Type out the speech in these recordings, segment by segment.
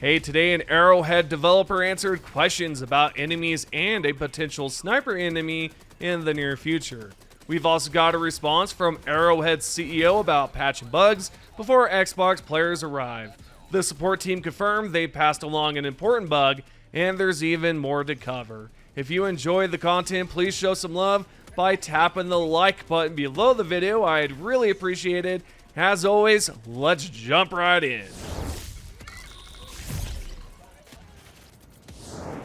Hey, today an Arrowhead developer answered questions about enemies and a potential sniper enemy in the near future. We've also got a response from Arrowhead's CEO about patching bugs before Xbox players arrive. The support team confirmed they passed along an important bug, and there's even more to cover. If you enjoyed the content, please show some love by tapping the like button below the video. I'd really appreciate it. As always, let's jump right in.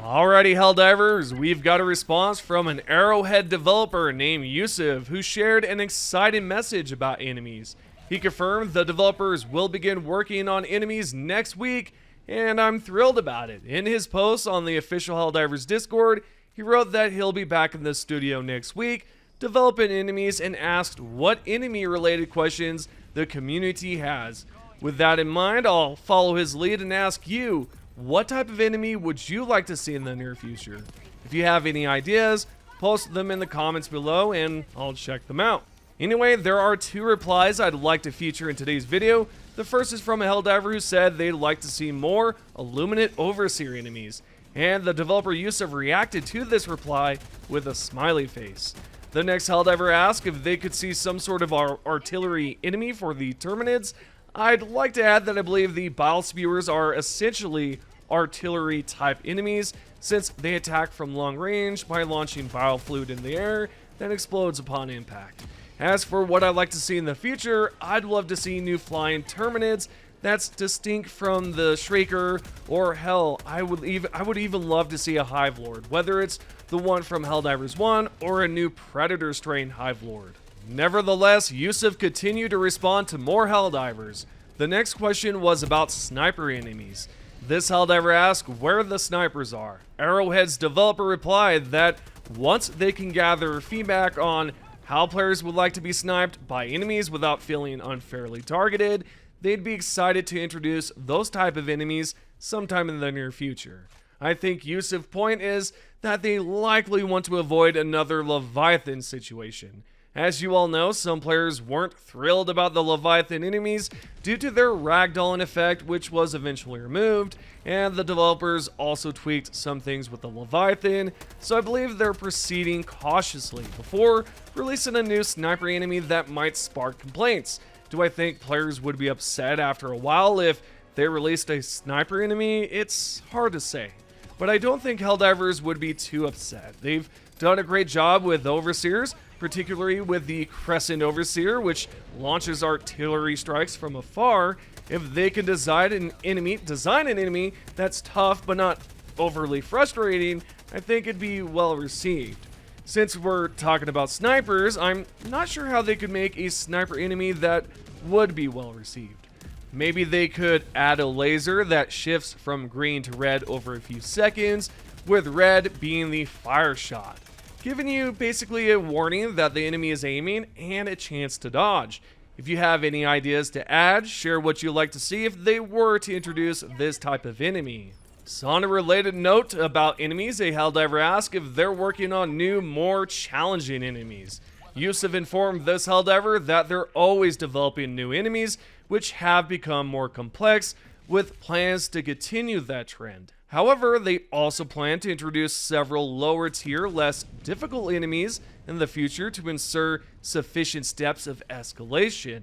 Alrighty, Helldivers, we've got a response from an Arrowhead developer named Yusuf, who shared an exciting message about enemies. He confirmed the developers will begin working on enemies next week, and I'm thrilled about it. In his post on the official Helldivers Discord, he wrote that he'll be back in the studio next week, developing enemies, and asked what enemy-related questions the community has. With that in mind, I'll follow his lead and ask you, what type of enemy would you like to see in the near future? If you have any ideas, post them in the comments below and I'll check them out. Anyway, there are two replies I'd like to feature in today's video. The first is from a Helldiver who said they'd like to see more Illuminate Overseer enemies, and the developer Yusuf reacted to this reply with a smiley face. The next Helldiver asked if they could see some sort of artillery enemy for the Terminids. I'd like to add that I believe the bile spewers are essentially artillery type enemies, since they attack from long range by launching bile fluid in the air that explodes upon impact. As for what I'd like to see in the future, I'd love to see new flying Terminids that's distinct from the Shrieker, or hell, I would even love to see a Hive Lord, whether it's the one from Helldivers 1 or a new Predator strain Hive Lord. Nevertheless, Yusuf continued to respond to more Helldivers. The next question was about sniper enemies. This Helldiver asked where the snipers are. Arrowhead's developer replied that once they can gather feedback on how players would like to be sniped by enemies without feeling unfairly targeted, they'd be excited to introduce those type of enemies sometime in the near future. I think Yusuf's point is that they likely want to avoid another Leviathan situation. As you all know, some players weren't thrilled about the Leviathan enemies due to their ragdolling effect, which was eventually removed, and the developers also tweaked some things with the Leviathan, so I believe they're proceeding cautiously before releasing a new sniper enemy that might spark complaints. Do I think players would be upset after a while if they released a sniper enemy? It's hard to say, but I don't think Helldivers would be too upset. They've done a great job with Overseers, particularly with the Crescent Overseer, which launches artillery strikes from afar. If they can design an enemy that's tough but not overly frustrating, I think it'd be well received. Since we're talking about snipers, I'm not sure how they could make a sniper enemy that would be well received. Maybe they could add a laser that shifts from green to red over a few seconds, with red being the fire shot, giving you basically a warning that the enemy is aiming and a chance to dodge. If you have any ideas to add, share what you'd like to see if they were to introduce this type of enemy. So on a related note about enemies, a Helldiver asked if they're working on new, more challenging enemies. Yusuf informed this Helldiver that they're always developing new enemies, which have become more complex, with plans to continue that trend. However, they also plan to introduce several lower tier, less difficult enemies in the future to ensure sufficient steps of escalation.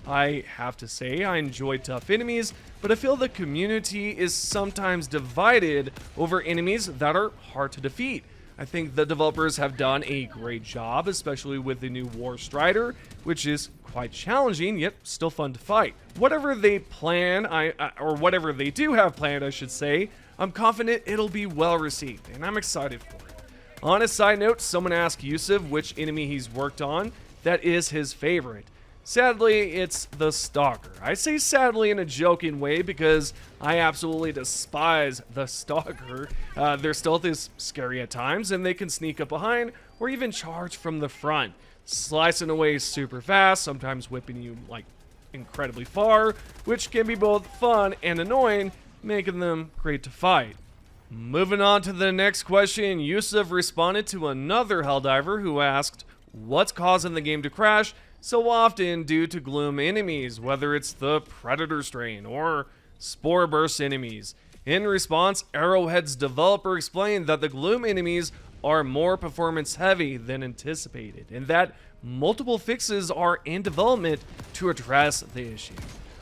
I have to say I enjoy tough enemies, but I feel the community is sometimes divided over enemies that are hard to defeat. I think the developers have done a great job, especially with the new War Strider, which is quite challenging, yet still fun to fight. Whatever they plan, or whatever they do have planned, I should say, I'm confident it'll be well received, and I'm excited for it. On a side note, someone asked Yusuf which enemy he's worked on that is his favorite. Sadly, it's the Stalker. I say sadly in a joking way because I absolutely despise the Stalker. Their stealth is scary at times, and they can sneak up behind or even charge from the front, slicing away super fast, sometimes whipping you like incredibly far, which can be both fun and annoying, making them great to fight. Moving on to the next question, Yusuf responded to another Helldiver who asked, what's causing the game to crash so often due to gloom enemies, whether it's the Predator strain or Spore Burst enemies? In response, Arrowhead's developer explained that the Gloom enemies are more performance heavy than anticipated, and that multiple fixes are in development to address the issue.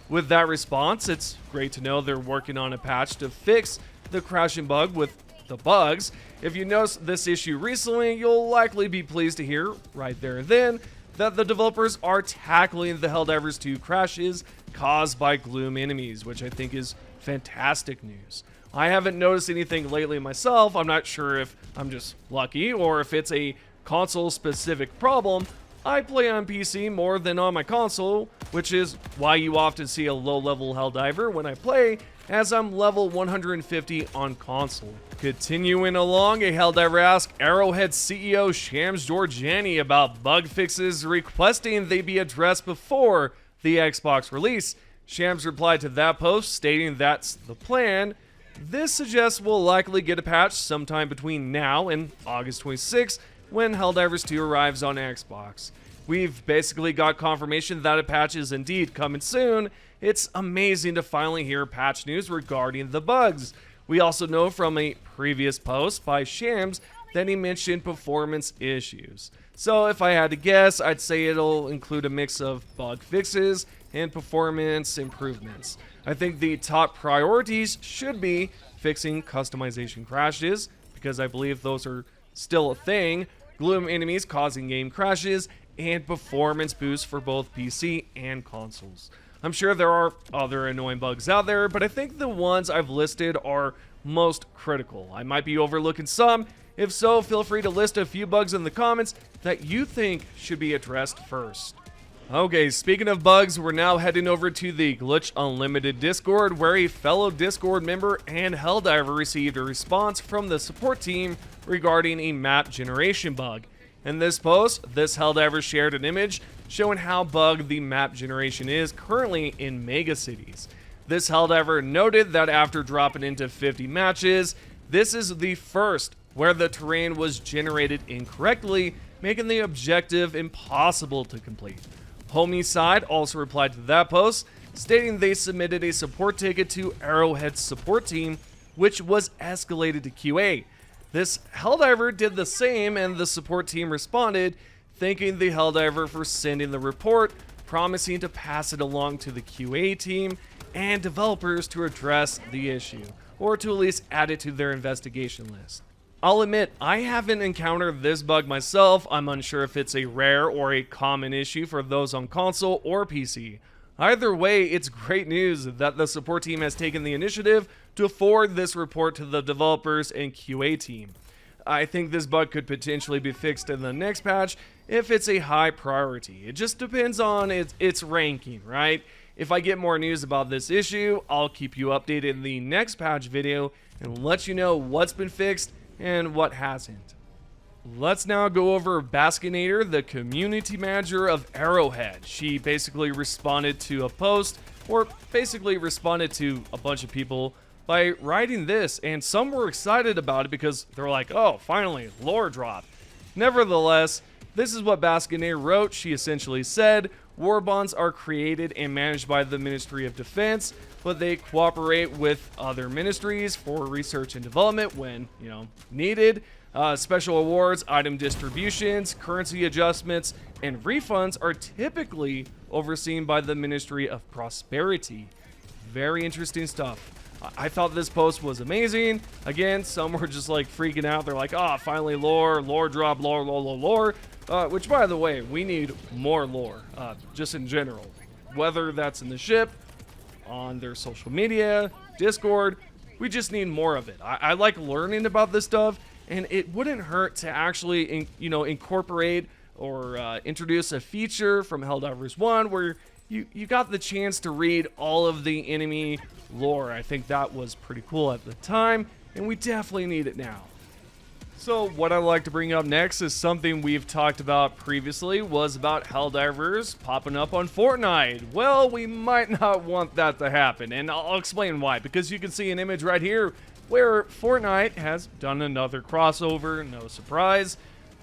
With that response, it's great to know they're working on a patch to fix the crashing bug with the bugs. If you noticed this issue recently, you'll likely be pleased to hear right there and then that the developers are tackling the Helldivers 2 crashes caused by Gloom enemies, which I think is fantastic news. I haven't noticed anything lately myself. I'm not sure if I'm just lucky or if it's a console specific problem. I play on PC more than on my console, which is why you often see a low level Helldiver when I play, as I'm level 150 on console. Continuing along, a Helldiver asked Arrowhead CEO Shams Georgiani about bug fixes, requesting they be addressed before the Xbox release. Shams replied to that post, stating that's the plan. This suggests we'll likely get a patch sometime between now and August 26th when Helldivers 2 arrives on Xbox. We've basically got confirmation that a patch is indeed coming soon. It's amazing to finally hear patch news regarding the bugs. We also know from a previous post by Shams that he mentioned performance issues. So if I had to guess, I'd say it'll include a mix of bug fixes and performance improvements. I think the top priorities should be fixing customization crashes, because I believe those are still a thing, Gloom enemies causing game crashes, and performance boosts for both PC and consoles. I'm sure there are other annoying bugs out there, but I think the ones I've listed are most critical. I might be overlooking some. If so, feel free to list a few bugs in the comments that you think should be addressed first. Okay, speaking of bugs, we're now heading over to the Glitch Unlimited Discord, where a fellow Discord member and Helldiver received a response from the support team regarding a map generation bug. In this post, this Helldiver shared an image showing how bugged the map generation is currently in megacities. This Helldiver noted that after dropping into 50 matches, this is the first where the terrain was generated incorrectly, making the objective impossible to complete. Homicide also replied to that post, stating they submitted a support ticket to Arrowhead's support team, which was escalated to QA. This Helldiver did the same, and the support team responded, thanking the Helldiver for sending the report, promising to pass it along to the QA team and developers to address the issue, or to at least add it to their investigation list. I'll admit, I haven't encountered this bug myself. I'm unsure if it's a rare or a common issue for those on console or PC. Either way, it's great news that the support team has taken the initiative to forward this report to the developers and QA team. I think this bug could potentially be fixed in the next patch if it's a high priority. It just depends on its ranking, right? If I get more news about this issue, I'll keep you updated in the next patch video and let you know what's been fixed and what hasn't. Let's now go over Baskinator, the community manager of Arrowhead. She basically responded to a post, or basically responded to a bunch of people by writing this, and some were excited about it because they're like, oh, finally, lore drop. Nevertheless, this is what Baskinator wrote. She essentially said, war bonds are created and managed by the Ministry of Defense, but they cooperate with other ministries for research and development when, needed. Special awards, item distributions, currency adjustments, and refunds are typically overseen by the Ministry of Prosperity. Very interesting stuff. I thought this post was amazing. Again, some were just like freaking out. They're like, oh, finally lore drop, lore. Which, by the way, we need more lore, just in general. Whether that's in the ship, on their social media, Discord, we just need more of it. I like learning about this stuff, and it wouldn't hurt to actually, incorporate or introduce a feature from Helldivers 1 where you got the chance to read all of the enemy lore. I think that was pretty cool at the time, and we definitely need it now. So what I'd like to bring up next is something we've talked about previously, was about Helldivers popping up on Fortnite. Well, we might not want that to happen, and I'll explain why, because you can see an image right here where Fortnite has done another crossover, no surprise.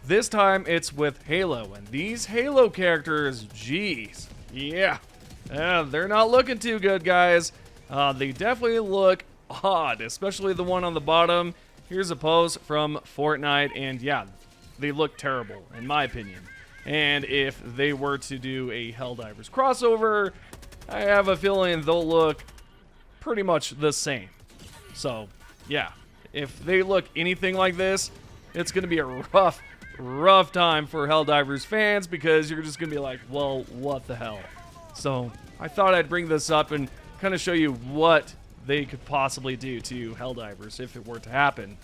This time it's with Halo, and these Halo characters, geez, yeah, they're not looking too good, guys. They definitely look odd, especially the one on the bottom. Here's a pose from Fortnite, and yeah, they look terrible, in my opinion. And if they were to do a Helldivers crossover, I have a feeling they'll look pretty much the same. So, yeah, if they look anything like this, it's going to be a rough time for Helldivers fans, because you're just going to be like, well, what the hell? So, I thought I'd bring this up and kind of show you what they could possibly do to Helldivers if it were to happen.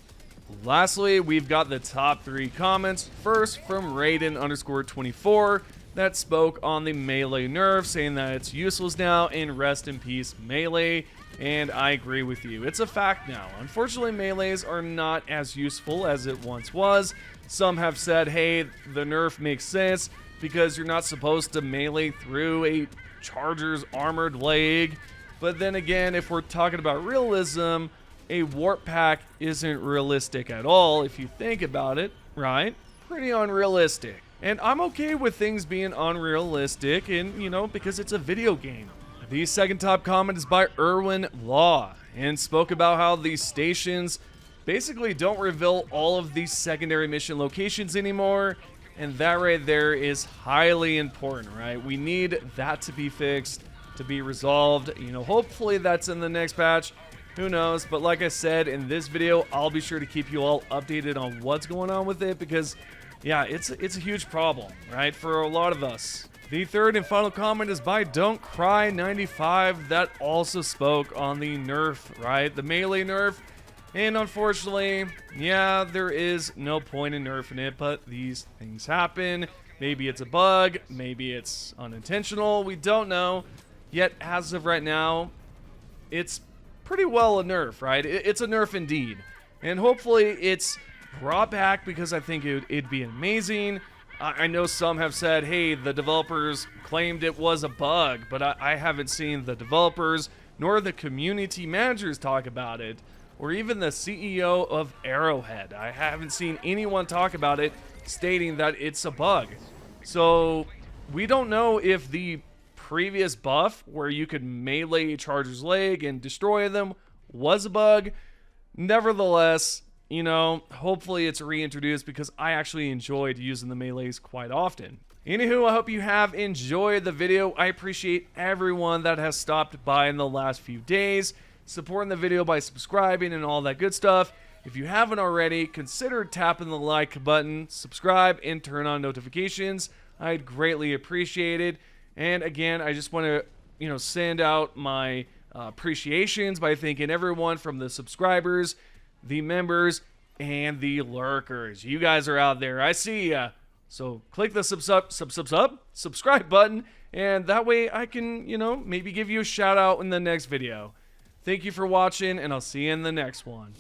Lastly, we've got the top 3 comments. First, from Raiden_24, that spoke on the melee nerf, saying that it's useless now, and rest in peace melee. And I agree with you. It's a fact now. Unfortunately, melees are not as useful as it once was. Some have said, hey, the nerf makes sense because you're not supposed to melee through a charger's armored leg. But then again, if we're talking about realism, a warp pack isn't realistic at all if you think about it, right? Pretty unrealistic. And I'm okay with things being unrealistic, and you know, because it's a video game. The second top comment is by Erwin Law, and spoke about how these stations basically don't reveal all of these secondary mission locations anymore, and that right there is highly important, right? We need that to be fixed, to be resolved. You know, hopefully that's in the next patch. Who knows? But like I said, in this video, I'll be sure to keep you all updated on what's going on with it, because yeah, it's a huge problem, right, for a lot of us. The third and final comment is by Don't Cry 95, that also spoke on the nerf, right? The melee nerf. And unfortunately, yeah, there is no point in nerfing it, but these things happen. Maybe it's a bug, maybe it's unintentional, we don't know. Yet, as of right now, it's pretty well a nerf, right? It's a nerf indeed. And hopefully it's brought back, because I think it'd be amazing. I know some have said, hey, the developers claimed it was a bug, but I haven't seen the developers nor the community managers talk about it, or even the CEO of Arrowhead. I haven't seen anyone talk about it, stating that it's a bug. So we don't know if the previous buff where you could melee a charger's leg and destroy them was a bug. Nevertheless, you know, hopefully it's reintroduced, because I actually enjoyed using the melees quite often. Anywho, I hope you have enjoyed the video. I appreciate everyone that has stopped by in the last few days, supporting the video by subscribing and all that good stuff. If you haven't already, consider tapping the like button, subscribe, and turn on notifications. I'd greatly appreciate it. And again, I just want to, you know, send out my appreciations by thanking everyone from the subscribers, the members, and the lurkers. You guys are out there. I see ya. So click the subscribe button, and that way I can, you know, maybe give you a shout out in the next video. Thank you for watching, and I'll see you in the next one.